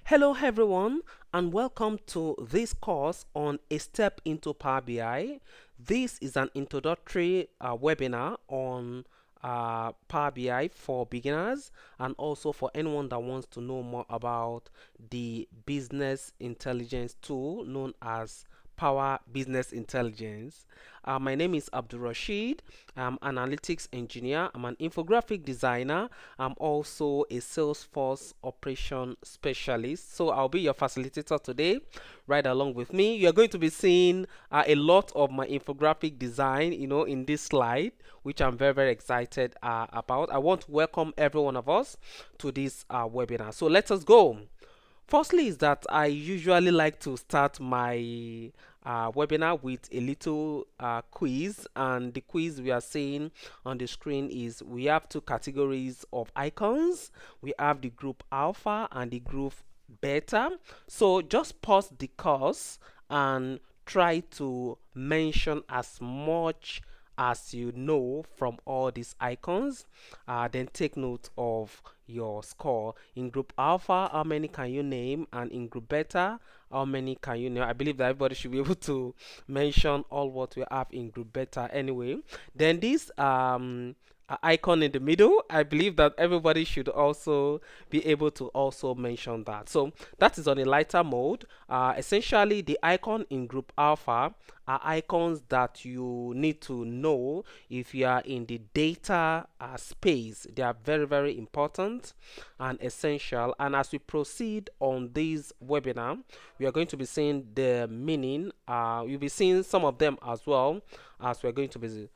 Hello everyone and welcome to this course on A Step into Power BI. This is an introductory webinar on Power BI for beginners and also for anyone that wants to know more about the business intelligence tool known as Power Business Intelligence. My name is Abdul Rashid. I'm an analytics engineer. I'm an infographic designer. I'm also a Salesforce operation specialist. So I'll be your facilitator today. Right along with me, you're going to be seeing a lot of my infographic design, in this slide, which I'm very, very excited about. I want to welcome every one of us to this webinar. So let us go. Firstly, is that I usually like to start my webinar with a little quiz, and the quiz we are seeing on the screen is we have two categories of icons. We have the group alpha and the group beta. So just pause the course and try to mention as much as you know from all these icons. Then take note of your score. In group alpha, how many can you name? And in group beta, how many can you name? I believe that everybody should be able to mention all what we have in group beta anyway. Then this icon in the middle, I believe that everybody should also be able to also mention that. So that is on a lighter mode. Essentially, the icon in group alpha are icons that you need to know if you are in the data space. They are very, very important and essential. And as we proceed on this webinar, we are going to be seeing the meaning. You'll be seeing some of them as well as we're going to be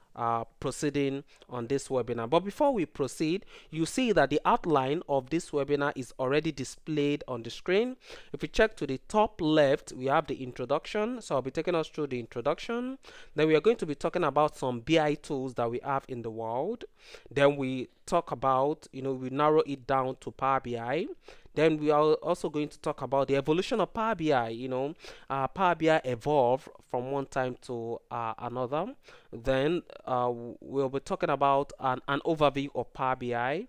proceeding on this webinar. But before we proceed, you see that the outline of this webinar is already displayed on the screen. If you check to the top left, we have the introduction. So I'll be taking us through the introduction. Then we are going to be talking about some BI tools that we have in the world. Then we talk about, we narrow it down to Power BI. Then we are also going to talk about the evolution of Power BI. Power BI evolved from one time to another. Then we'll be talking about an overview of Power BI.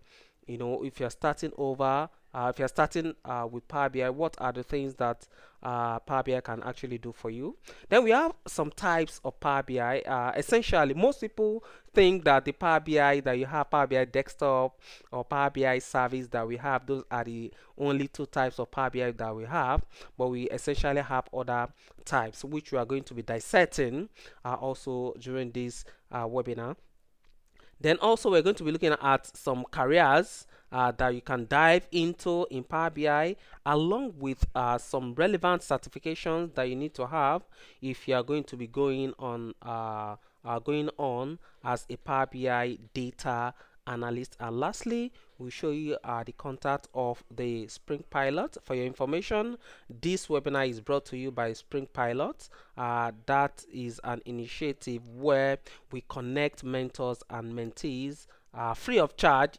If you're starting over, if you're starting with Power BI, what are the things that Power BI can actually do for you? Then we have some types of Power BI. Essentially, most people think that the Power BI that you have, Power BI desktop or Power BI service that we have, those are the only two types of Power BI that we have. But we essentially have other types, which we are going to be dissecting also during this webinar. Then also we're going to be looking at some careers that you can dive into in Power BI, along with some relevant certifications that you need to have if you are going to be going on as a Power BI data analyst. And lastly, we'll show you the contact of the Spring Pilot. For your information, this webinar is brought to you by Spring Pilot. That is an initiative where we connect mentors and mentees free of charge,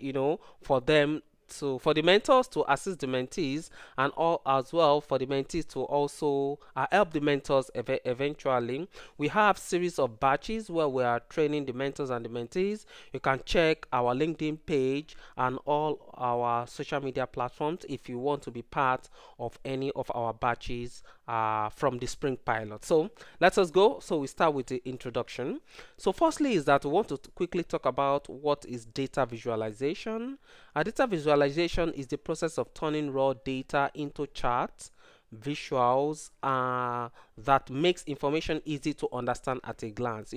for them for the mentors to assist the mentees, and all as well for the mentees to also help the mentors eventually. We have series of batches where we are training the mentors and the mentees. You can check our LinkedIn page and all our social media platforms if you want to be part of any of our batches from the Spring Pilot. So let us go. So we start with the introduction. So firstly is that we want to quickly talk about what is data visualization. Data visualization is the process of turning raw data into charts, visuals that makes information easy to understand at a glance.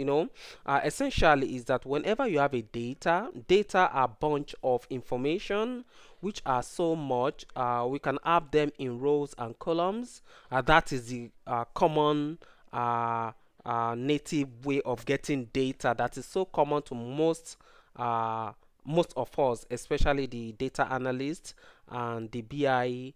Essentially is that whenever you have a data are a bunch of information which are so much. We can have them in rows and columns. That is the common native way of getting data that is so common to most of us, especially the data analysts and the BI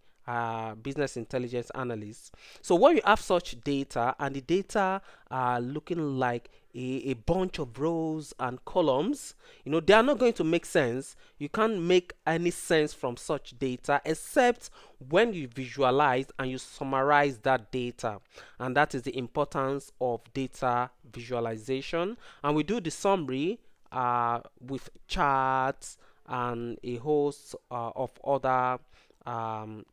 business intelligence analysts. So when you have such data and the data are looking like a bunch of rows and columns, they are not going to make sense. You can't make any sense from such data except when you visualize and you summarize that data. And that is the importance of data visualization. And we do the summary with charts and a host of other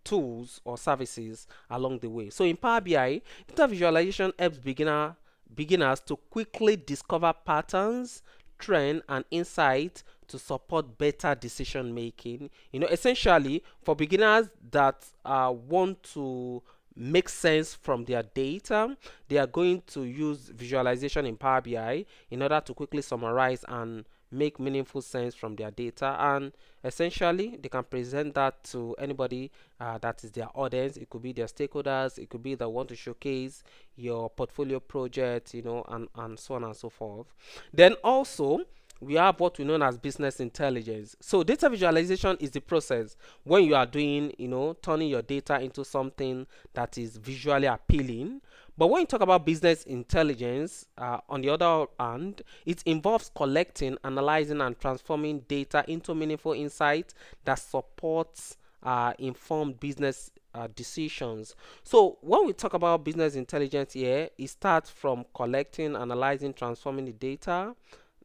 tools or services along the way. So in Power BI, data visualization helps beginners to quickly discover patterns, trend, and insight to support better decision making. Essentially for beginners that want to make sense from their data, they are going to use visualization in Power BI in order to quickly summarize and make meaningful sense from their data, and essentially they can present that to anybody that is their audience. It could be their stakeholders, it could be that want to showcase your portfolio project, and so on and so forth. Then also we have what we know as business intelligence. So data visualization is the process when you are doing, turning your data into something that is visually appealing. But when you talk about business intelligence, on the other hand, it involves collecting, analyzing, and transforming data into meaningful insight that supports informed business decisions. So when we talk about business intelligence here, it starts from collecting, analyzing, transforming the data.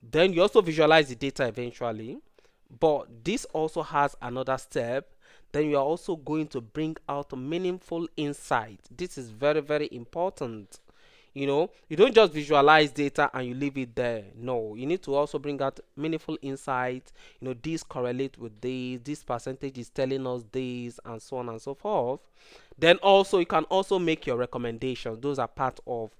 Then you also visualize the data eventually. But this also has another step. Then you are also going to bring out meaningful insight. This is very, very important. You don't just visualize data and you leave it there. No, you need to also bring out meaningful insight. This correlate with this percentage is telling us this, and so on and so forth. Then also you can also make your recommendations. Those are part of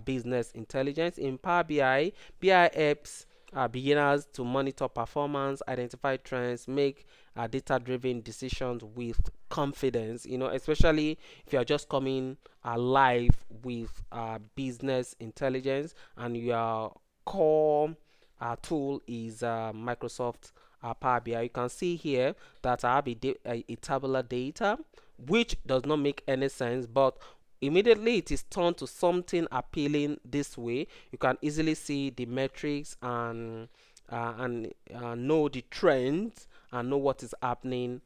business intelligence. In Power BI helps beginners to monitor performance, identify trends, make data driven decisions with confidence, especially if you are just coming live with business intelligence and your core tool is Microsoft Power BI. You can see here that I have a tabular data, which does not make any sense, but immediately it is turned to something appealing this way. You can easily see the metrics and know the trends and know what is happening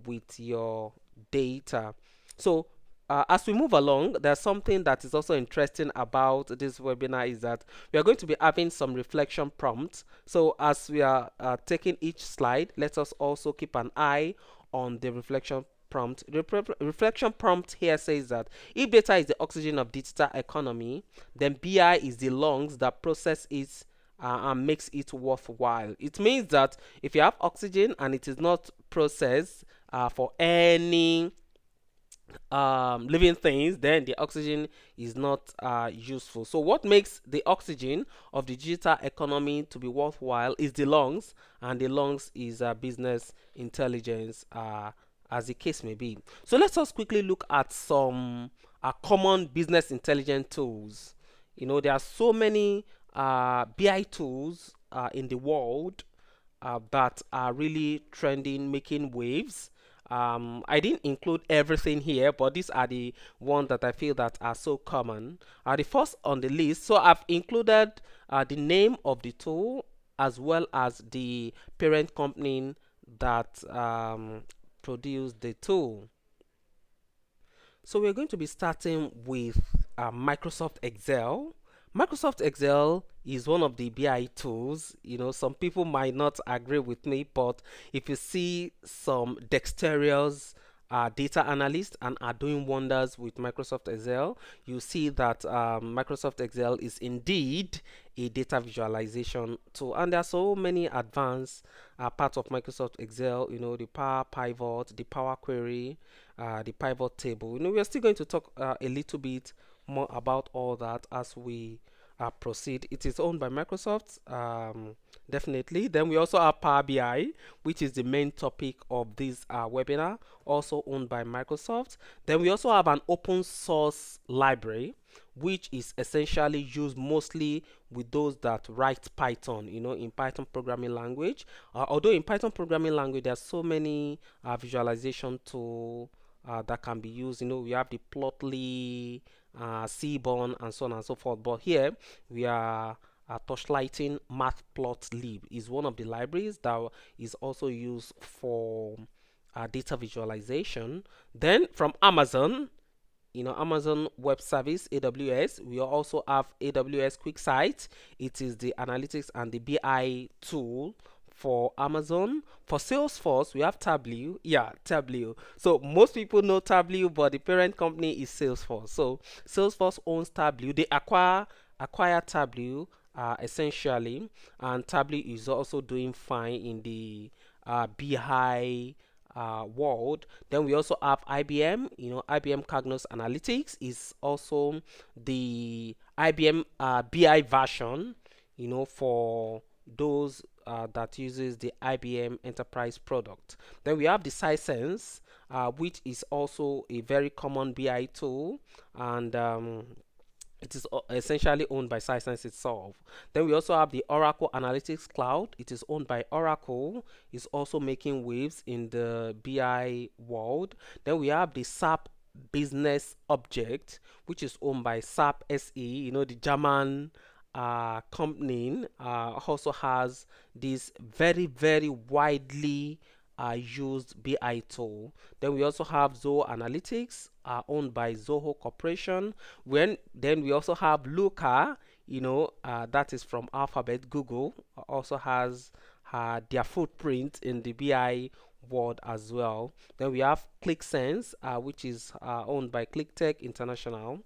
with your data. So as we move along, there's something that is also interesting about this webinar is that we are going to be having some reflection prompts. So as we are taking each slide, let us also keep an eye on the reflection prompt. The reflection prompt here says that if data is the oxygen of digital economy, then BI is the lungs that process it and makes it worthwhile. It means that if you have oxygen and it is not processed for any living things, then the oxygen is not useful. So what makes the oxygen of the digital economy to be worthwhile is the lungs, and the lungs is business intelligence, as the case may be. So let us quickly look at some common business intelligence tools. There are so many BI tools in the world that are really trending, making waves. I didn't include everything here, but these are the ones that I feel that are so common. The first on the list, so I've included the name of the tool as well as the parent company that produced the tool. So we're going to be starting with Microsoft Excel. Microsoft Excel is one of the BI tools. Some people might not agree with me, but if you see some dexterous data analysts and are doing wonders with Microsoft Excel, you see that Microsoft Excel is indeed a data visualization tool, and there are so many advanced parts of Microsoft Excel. The Power Pivot, the Power Query, the pivot table. We are still going to talk a little bit more about all that as we proceed. It is owned by Microsoft, definitely. Then we also have Power BI, which is the main topic of this webinar, also owned by Microsoft. Then we also have an open source library, which is essentially used mostly with those that write Python, in Python programming language. Although in Python programming language, there are so many visualization tools that can be used. We have the Plotly, Seaborn, and so on and so forth. But here we are torchlighting Matplotlib is one of the libraries that is also used for data visualization. Then from Amazon, Amazon Web Service, AWS, we also have AWS QuickSight. It is the analytics and the BI tool for Amazon. For Salesforce, we have Tableau. Yeah, Tableau. So most people know Tableau, but the parent company is Salesforce. So Salesforce owns Tableau. They acquire Tableau essentially, and Tableau is also doing fine in the BI world. Then we also have IBM. IBM Cognos Analytics is also the IBM BI version. For those that uses the IBM Enterprise product. Then we have the Sisense, which is also a very common BI tool, and it is essentially owned by Sisense itself. Then we also have the Oracle Analytics Cloud. It is owned by Oracle. It's also making waves in the BI world. Then we have the SAP Business Object, which is owned by SAP SE. The German company also has this very, very widely used BI tool. Then we also have Zoho Analytics, owned by Zoho Corporation. Then we also have Looker, that is from Alphabet. Google also has their footprint in the BI world as well. Then we have ClickSense, which is owned by ClickTech International.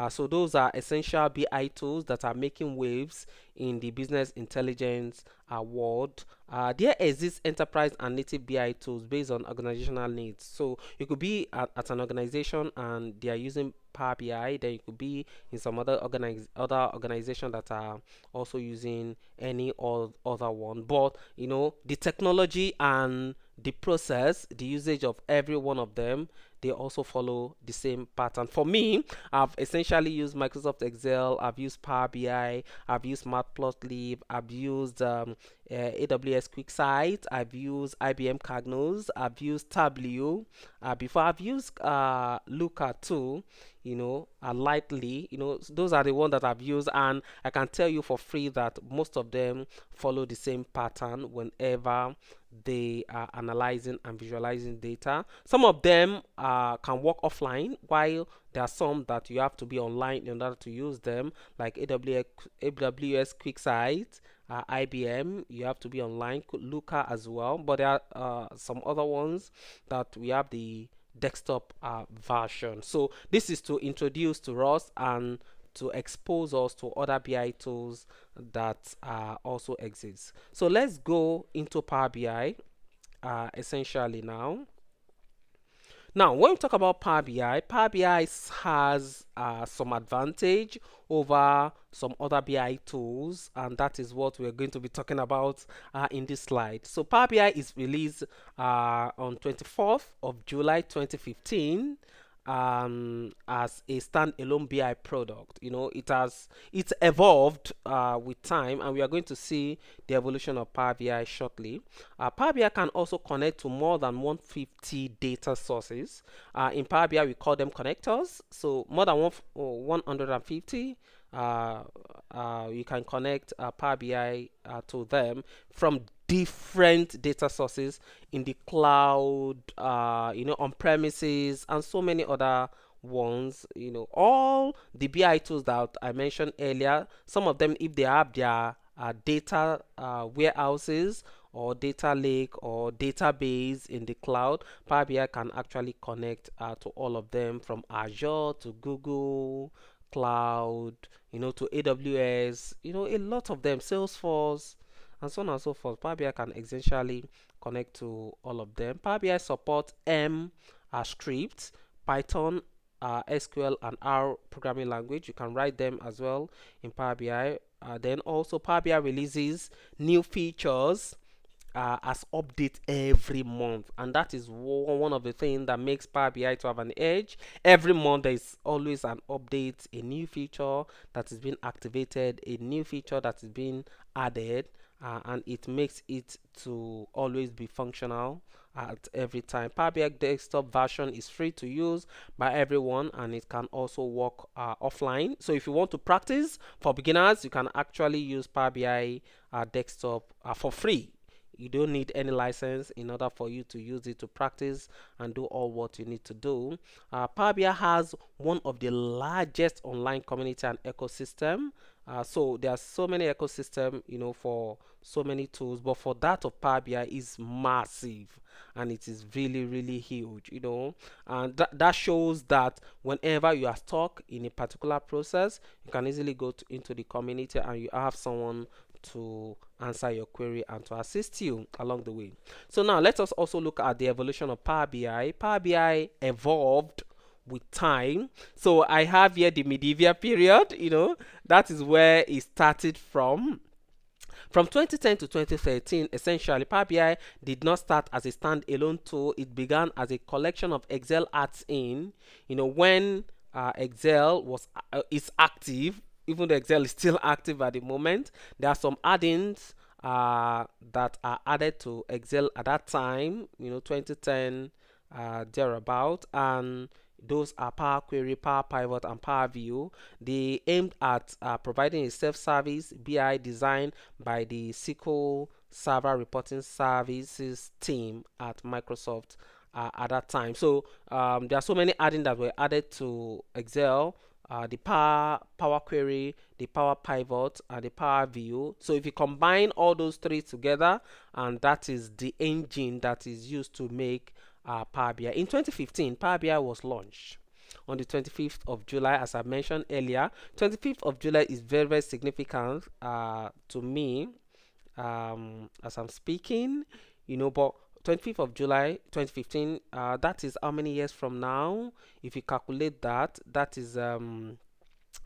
So those are essential BI tools that are making waves in the business intelligence world. There exists enterprise and native BI tools based on organizational needs. So you could be at an organization and they are using Power BI. Then you could be in some other organization that are also using any other one. But the technology and the process, the usage of every one of them, they also follow the same pattern. For me, I've essentially used Microsoft Excel, I've used Power BI, I've used Matplotlib, I've used AWS QuickSight, I've used IBM Cognos, I've used Tableau. Before I've used Looker too, lightly. Those are the ones that I've used, and I can tell you for free that most of them follow the same pattern whenever they are analyzing and visualizing data. Some of them can work offline, while there are some that you have to be online in order to use them, like AWS QuickSight, IBM. You have to be online. Looker as well, but there are some other ones that we have the desktop version. So this is to introduce to us and to expose us to other BI tools that also exist. So let's go into Power BI essentially now. Now, when we talk about Power BI has some advantage over some other BI tools, and that is what we're going to be talking about in this slide. So, Power BI is released on 24th of July 2015 as a standalone BI product. It's evolved with time, and we are going to see the evolution of Power BI shortly. Power BI can also connect to more than 150 data sources. In Power BI, we call them connectors. So more than 150. You can connect Power BI to them from different data sources in the cloud, on premises, and so many other ones. All the BI tools that I mentioned earlier, some of them, if they have their data warehouses or data lake or database in the cloud, Power BI can actually connect to all of them, from Azure to Google Cloud, to AWS, a lot of them, Salesforce, and so on and so forth. Power BI can essentially connect to all of them. Power BI supports M scripts, Python, SQL, and R programming language. You can write them as well in Power BI. Then also Power BI releases new features as update every month, and that is one of the things that makes Power BI to have an edge. Every month there is always an update, a new feature that is being activated, a new feature that is being added, and it makes it to always be functional at every time. Power BI desktop version is free to use by everyone, and it can also work offline. So if you want to practice, for beginners, you can actually use Power BI desktop for free. You don't need any license in order for you to use it to practice and do all what you need to do. Power BI has one of the largest online community and ecosystem So there are so many ecosystem, for so many tools, but for that of Power BI is massive, and it is really, really huge, and that shows that whenever you are stuck in a particular process, you can easily go into the community and you have someone to answer your query and to assist you along the way. So now let us also look at the evolution of Power BI. Power BI evolved with time. So I have here the medieval period, that is where it started from. From 2010 to 2013, essentially, Power BI did not start as a standalone tool. It began as a collection of Excel add-in. When Excel is active, even though Excel is still active at the moment, there are some add-ins that are added to Excel at that time. 2010 thereabout, and those are Power Query, Power Pivot, and Power View. They aimed at providing a self-service BI designed by the SQL Server Reporting Services team at Microsoft at that time. So there are so many add-ins that were added to Excel. The Power Query, the Power Pivot, and the Power View. So if you combine all those three together, and that is the engine that is used to make Power BI. In 2015, Power BI was launched on the 25th of July, as I mentioned earlier. 25th of July is very, very significant to me as I'm speaking, but 25th of July 2015, that is how many years from now? If you calculate that, that is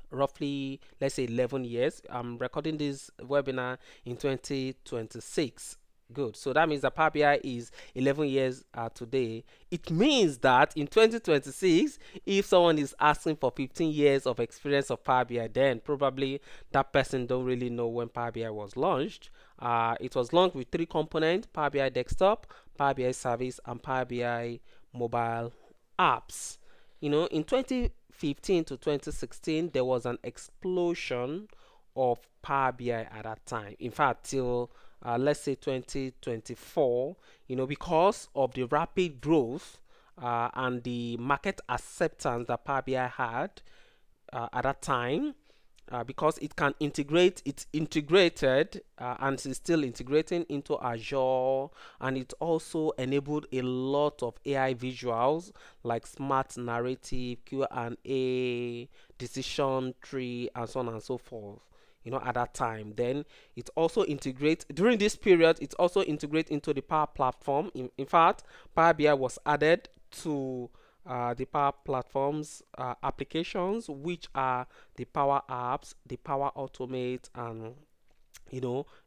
roughly, let's say, 11 years. I'm recording this webinar in 2026. Good. So that means that Power BI is 11 years today. It means that in 2026, if someone is asking for 15 years of experience of Power BI, then probably that person don't really know when Power BI was launched. It was launched with three components: Power BI Desktop, Power BI Service, and Power BI Mobile Apps. In 2015 to 2016, there was an explosion of Power BI at that time. In fact, till let's say 2024, because of the rapid growth and the market acceptance that Power BI had at that time, because it can integrate, it's integrated and it's still integrating into Azure, and it also enabled a lot of AI visuals like smart narrative, Q&A, decision tree, and so on and so forth. At that time, then it also integrates during this period. It also integrates into the Power Platform. In fact, Power BI was added to the Power Platform's applications, which are the Power Apps, the Power Automate, and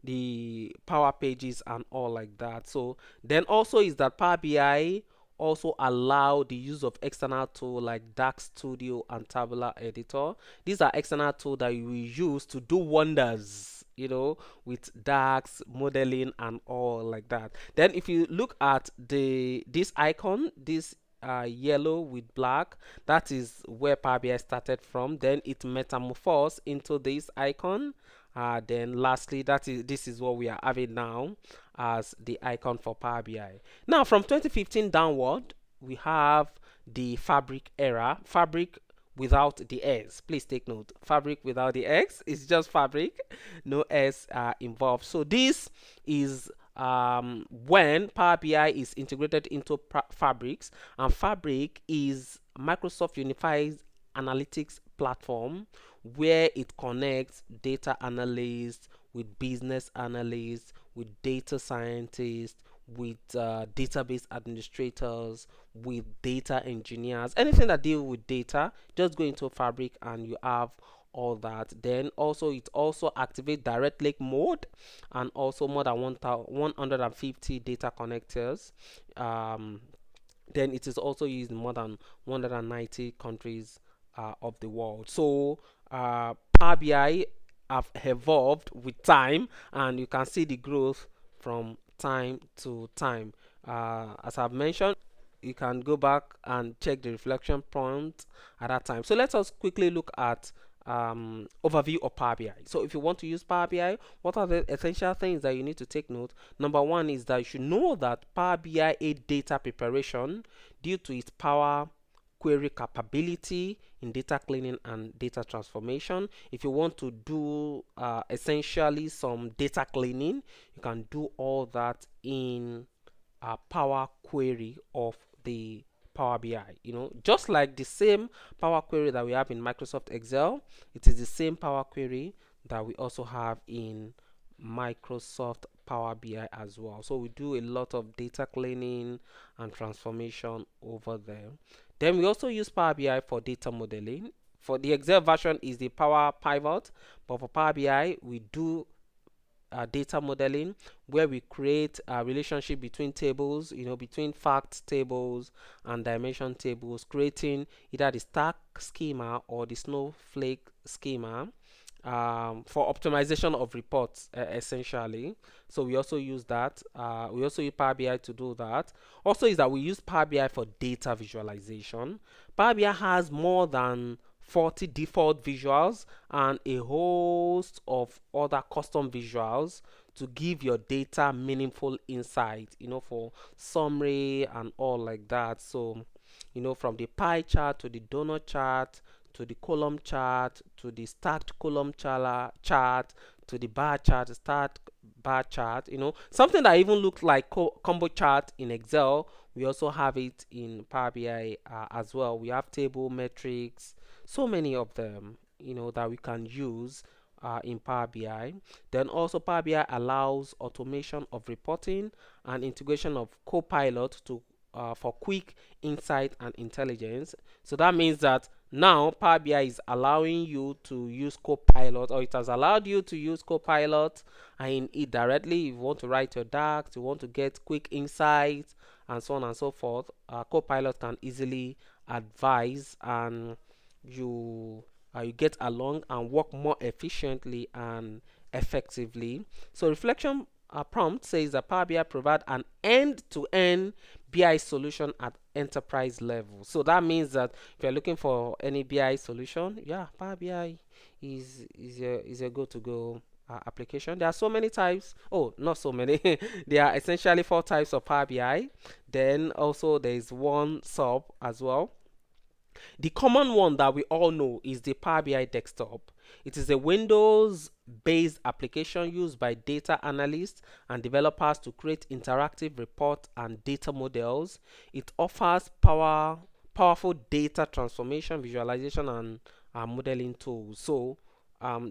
the Power Pages and all like that. So then also is that Power BI also allow the use of external tool like Dark Studio and Tabular Editor. These are external tools that you will use to do wonders, with DAX modeling and all like that. Then if you look at this icon, this yellow with black, that is where Power BI started from. Then it metamorphosed into this icon. Then lastly, this is what we are having now as the icon for Power BI. Now from 2015 downward, we have the Fabric era. Fabric without the S. Please take note. Fabric without the X is just Fabric, no S involved. So this is when Power BI is integrated into Fabrics, and Fabric is Microsoft Unified Analytics platform where it connects data analysts with business analysts, with data scientists, with database administrators, with data engineers, anything that deal with data. Just go into Fabric and you have all that. Then also it also activate direct link mode, and also more than 150 data connectors. Then it is also used in more than 190 countries of the world. So Power BI have evolved with time, and you can see the growth from time to time. As I've mentioned, you can go back and check the reflection point at that time. So let us quickly look at overview of Power BI. So if you want to use Power BI, what are the essential things that you need to take note? Number one is that you should know that Power BI aid data preparation due to its power query capability in data cleaning and data transformation. If you want to do essentially some data cleaning, you can do all that in Power Query of the Power BI. Just like the same Power Query that we have in Microsoft Excel, it is the same Power Query that we also have in Microsoft Power BI as well. So we do a lot of data cleaning and transformation over there. Then we also use Power BI for data modeling. For the Excel version is the Power Pivot, but for Power BI we do data modeling, where we create a relationship between tables, between fact tables and dimension tables, creating either the stack schema or the snowflake schema for optimization of reports, essentially. So we also use that. We also use Power BI to do that. Also, is that we use Power BI for data visualization. Power BI has more than 40 default visuals and a host of other custom visuals to give your data meaningful insight, for summary and all like that. So, from the pie chart to the donut chart to the column chart to the stacked column chart to the bar chart, stacked bar chart, something that even looks like combo chart in Excel. We also have it in Power BI as well. We have table metrics, so many of them, that we can use in Power BI. Then also Power BI allows automation of reporting and integration of Copilot to for quick insight and intelligence. So that means that now Power BI is allowing you to use Copilot, or it has allowed you to use Copilot in it directly. If you want to write your DAX, you want to get quick insights, and so on and so forth. Copilot can easily advise, and you get along and work more efficiently and effectively. So reflection prompt says that Power BI provide an end-to-end BI solution at enterprise level. So that means that if you're looking for any BI solution, yeah, Power BI is a go-to-go application. There are so many types. Oh, not so many. There are essentially 4 types of Power BI. Then also there is one sub as well. The common one that we all know is the Power BI Desktop. It is a Windows based application used by data analysts and developers to create interactive reports and data models. It offers powerful data transformation, visualization, and modeling tools. So,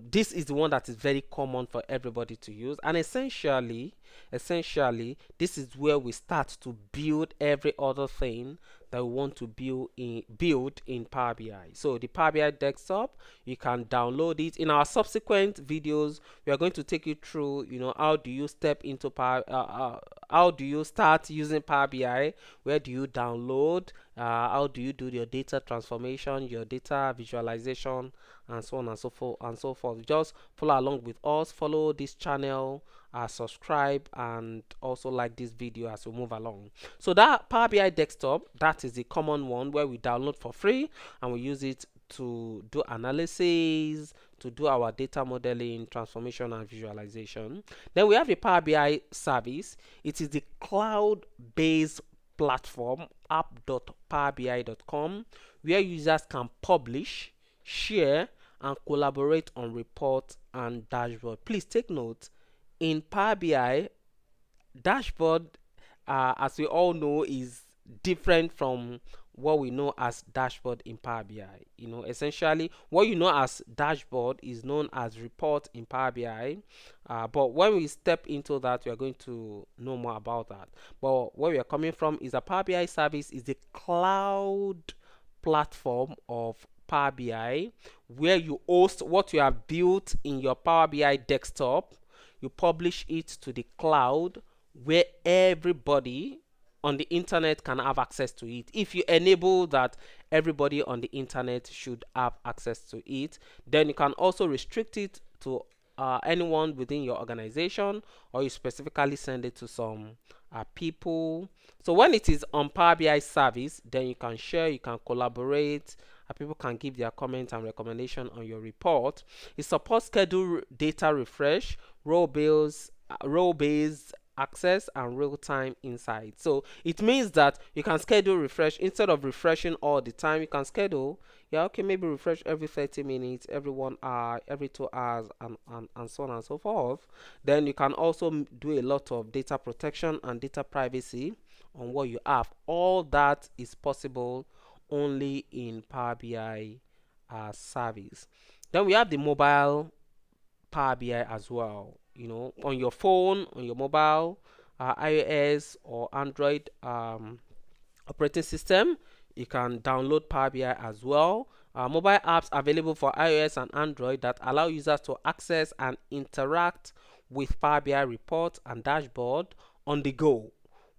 this is the one that is very common for everybody to use, and essentially, this is where we start to build every other thing that we want to build in Power BI. So the Power BI Desktop, you can download it. In our subsequent videos, we are going to take you through, how do you step into how do you start using Power BI? Where do you download? How do you do your data transformation, your data visualization, and so on and so forth and so forth. Just follow along with us. Follow this channel, subscribe, and also like this video as we move along. So that Power BI Desktop, that is the common one where we download for free and we use it to do analysis, to do our data modeling, transformation, and visualization. Then we have the Power BI service. It is the cloud-based platform app.powerbi.com where users can publish, share, and collaborate on reports and dashboard. Please take note, in Power BI, dashboard, as we all know, is different from what we know as dashboard in Power BI. Essentially, what you know as dashboard is known as report in Power BI. But when we step into that, we are going to know more about that. But where we are coming from is a Power BI service is the cloud platform of Power BI, where you host what you have built in your Power BI desktop. You publish it to the cloud where everybody on the internet can have access to it. If you enable that everybody on the internet should have access to it, then you can also restrict it to anyone within your organization, or you specifically send it to some people. So when it is on Power BI service, then you can share, you can collaborate, people can give their comments and recommendation on your report. It supports schedule data refresh, role based access and real-time insight. So it means that you can schedule refresh instead of refreshing all the time. You can schedule, yeah, okay, maybe refresh every 30 minutes, every 1 hour, every 2 hours, and so on and so forth. Then you can also do a lot of data protection and data privacy on what you have. All that is possible only in Power BI service. Then we have the mobile Power BI as well. On your phone, on your mobile, iOS or Android operating system, you can download Power BI as well. Mobile apps available for iOS and Android that allow users to access and interact with Power BI reports and dashboard on the go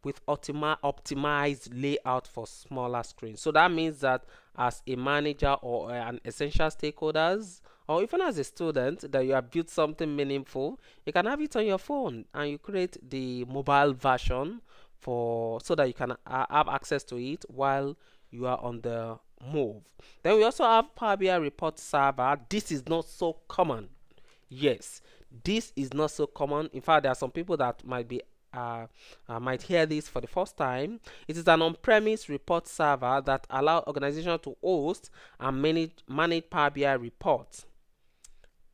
with optimized layout for smaller screens. So that means that as a manager or an essential stakeholders, or even as a student, that you have built something meaningful, you can have it on your phone and you create the mobile version for so that you can have access to it while you are on the move. Then we also have Power BI report server. This is not so common. Yes, this is not so common. In fact, there are some people that might hear this for the first time. It is an on-premise report server that allows organizations to host and manage Power BI reports,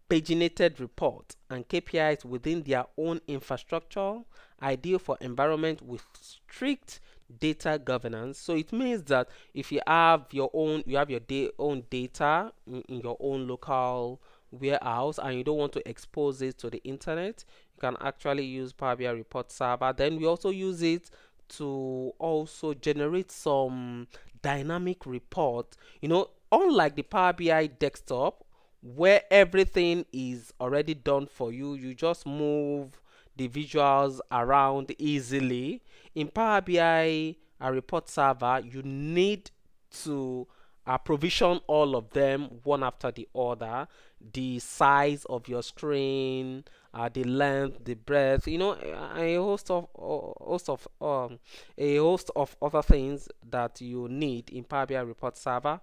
paginated report, and KPIs within their own infrastructure, ideal for environment with strict data governance. So it means that if you have your own, own data in your own local warehouse and you don't want to expose it to the internet, you can actually use Power BI report server. Then we also use it to also generate some dynamic report. Unlike the Power BI desktop where everything is already done for you, you just move the visuals around easily. In Power BI a report server, you need to provision all of them one after the other. The size of your screen, the length, the breadth, a host of other things that you need in Power BI report server.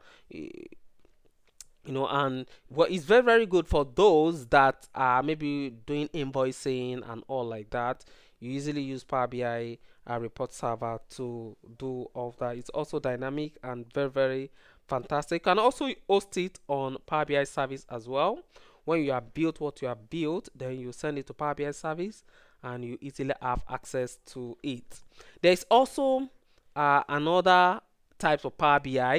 And what is very very good for those that are maybe doing invoicing and all like that. You easily use Power BI report server to do all of that. It's also dynamic and very very fantastic. You can also host it on Power BI service as well. When you have built what you have built, then you send it to Power BI service and you easily have access to it. There's also another types of Power BI.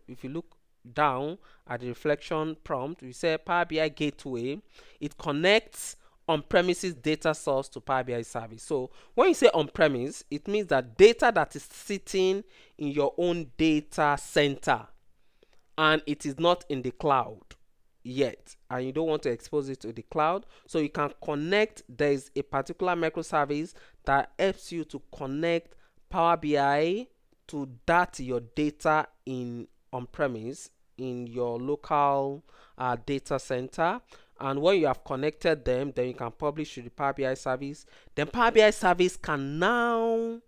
If you look down at the reflection prompt, we say Power BI gateway. It connects on-premises data source to Power BI service. So when you say on-premise, it means that data that is sitting in your own data center and it is not in the cloud yet, and you don't want to expose it to the cloud, so you can connect. There is a particular microservice that helps you to connect Power BI to that your data in on-premise in your local data center. And when you have connected them, then you can publish to the Power BI service. Then Power BI service can now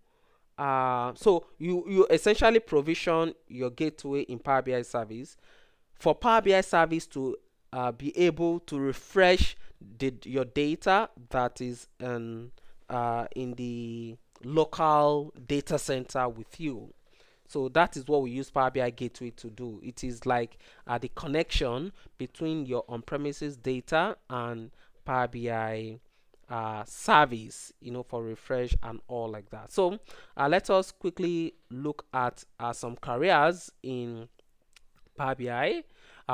so you essentially provision your gateway in Power BI service for Power BI service to be able to refresh your data that is in the local data center with you. So that is what we use Power BI Gateway to do. It is like the connection between your on-premises data and Power BI service, for refresh and all like that. So let us quickly look at some careers in Power BI.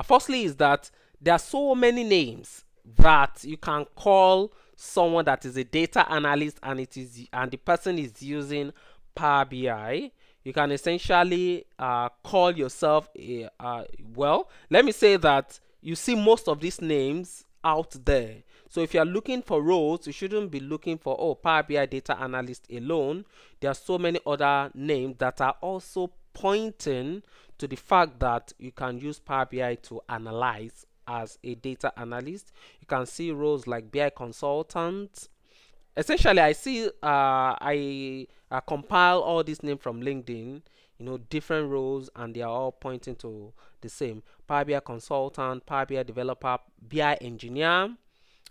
Firstly, is that there are so many names that you can call someone that is a data analyst, and the person is using Power BI. You can essentially call yourself a well. Let me say that you see most of these names out there. So if you are looking for roles, you shouldn't be looking for Power BI data analyst alone. There are so many other names that are also pointing to the fact that you can use Power BI to analyze as a data analyst. You can see roles like BI consultant. Essentially, I see I compile all these names from LinkedIn, different roles, and they are all pointing to the same: Power BI consultant, Power BI developer, BI engineer,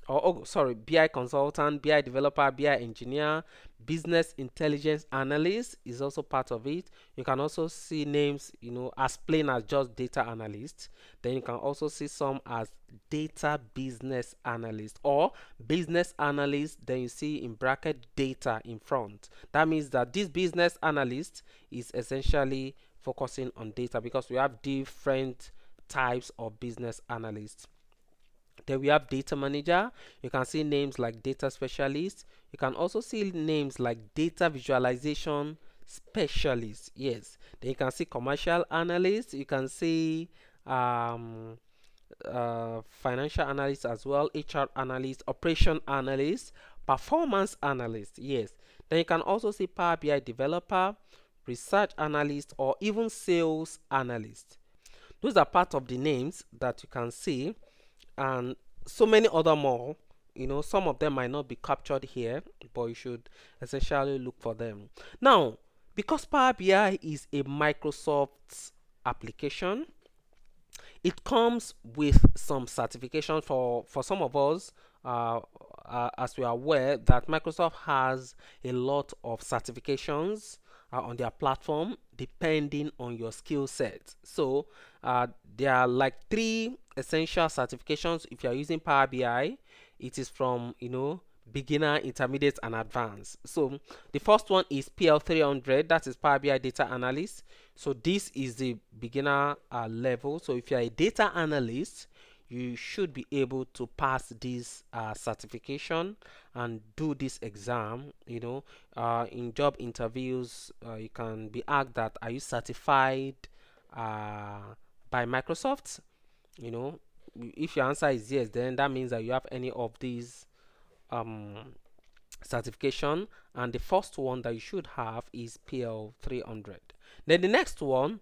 or oh, sorry, BI consultant, BI developer, BI engineer, business intelligence analyst is also part of it. You can also see names, as plain as just data analyst. Then you can also see some as data business analyst or business analyst. Then you see in bracket data in front. That means that this business analyst is essentially focusing on data, because we have different types of business analysts. Then we have data manager. You can see names like data specialist. You can also see names like data visualization specialist. Yes. Then you can see commercial analyst. You can see um, financial analyst as well, HR analyst, operation analyst, performance analyst. Yes. Then you can also see Power BI developer, research analyst, or even sales analyst. Those are part of the names that you can see, and so many other more. Some of them might not be captured here, but you should essentially look for them. Now, because Power BI is a Microsoft application, it comes with some certification for some of us. uh, as we are aware that Microsoft has a lot of certifications on their platform depending on your skill set. So there are like three essential certifications if you are using Power BI. It is from beginner, intermediate, and advanced. So the first one is PL 300, that is Power BI data analyst. So this is the beginner level. So if you're a data analyst, you should be able to pass this certification and do this exam. In job interviews, you can be asked that, are you certified by Microsoft? You know, if your answer is yes, then that means that you have any of these um, certification, and the first one that you should have is PL 300. Then the next one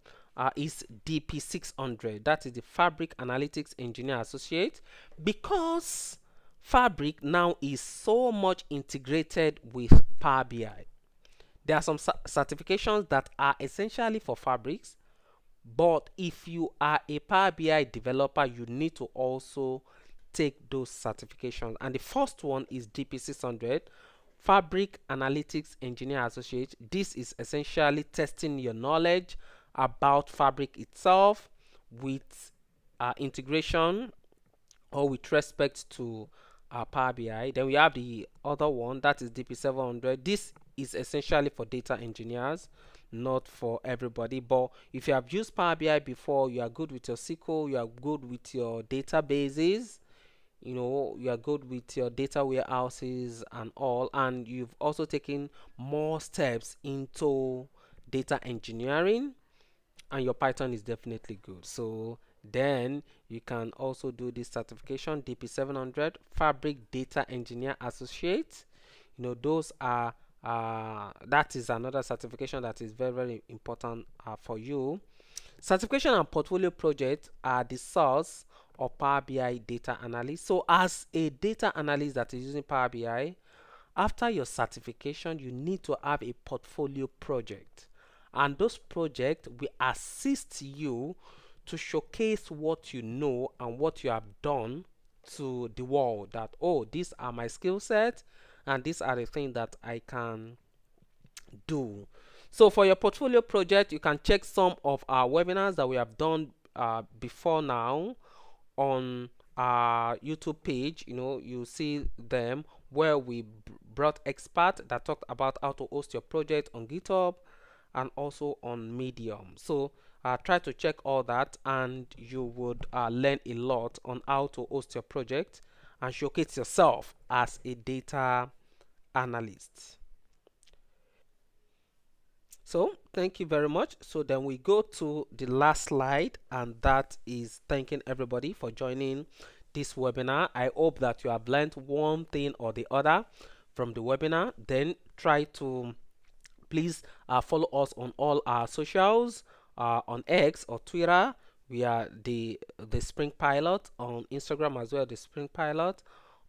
is DP 600, that is the Fabric Analytics Engineer Associate, because Fabric now is so much integrated with Power BI. There are some certifications that are essentially for Fabrics, but if you are a Power BI developer, you need to also take those certifications. And the first one is DP 600, Fabric Analytics Engineer Associate. This is essentially testing your knowledge about Fabric itself with integration or with respect to Power BI. Then we have the other one, that is DP 700. This is essentially for data engineers, not for everybody. But if you have used Power BI before, you are good with your SQL, you are good with your databases, you are good with your data warehouses and all, and you've also taken more steps into data engineering, and your Python is definitely good. So then you can also do this certification, DP 700 Fabric Data Engineer Associate. Those are that is another certification that is very, very important for you. Certification and portfolio projects are the source of Power BI data analyst. So as a data analyst that is using Power BI, after your certification, you need to have a portfolio project. And those projects will assist you to showcase what you know and what you have done to the world, that, oh, these are my skill sets and these are the things that I can do. So for your portfolio project, you can check some of our webinars that we have done before now on our YouTube page. You see them where we brought experts that talked about how to host your project on GitHub and also on Medium. So try to check all that, and you would learn a lot on how to host your project and showcase yourself as a data analyst. So thank you very much. So then we go to the last slide, and that is thanking everybody for joining this webinar. I hope that you have learned one thing or the other from the webinar. Then try to please follow us on all our socials, on X or Twitter. We are the Spring Pilot, on Instagram as well, the Spring Pilot.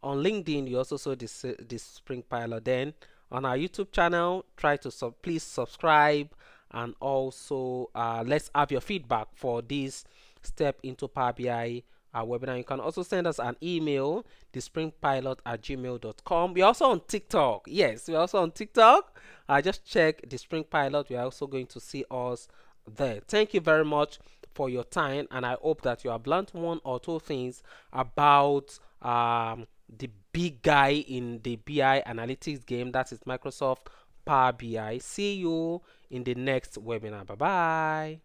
On LinkedIn, you also saw this Spring Pilot. Then on our YouTube channel, try to please subscribe, and also let's have your feedback for this step into Power BI webinar. You can also send us an email, thespringpilot@gmail.com. We're also on TikTok. Yes, we're also on TikTok. Just check the Spring Pilot. We are also going to see us there. Thank you very much for your time, and I hope that you have learned one or two things about the big guy in the BI analytics game, that is Microsoft Power BI. See you in the next webinar. Bye bye.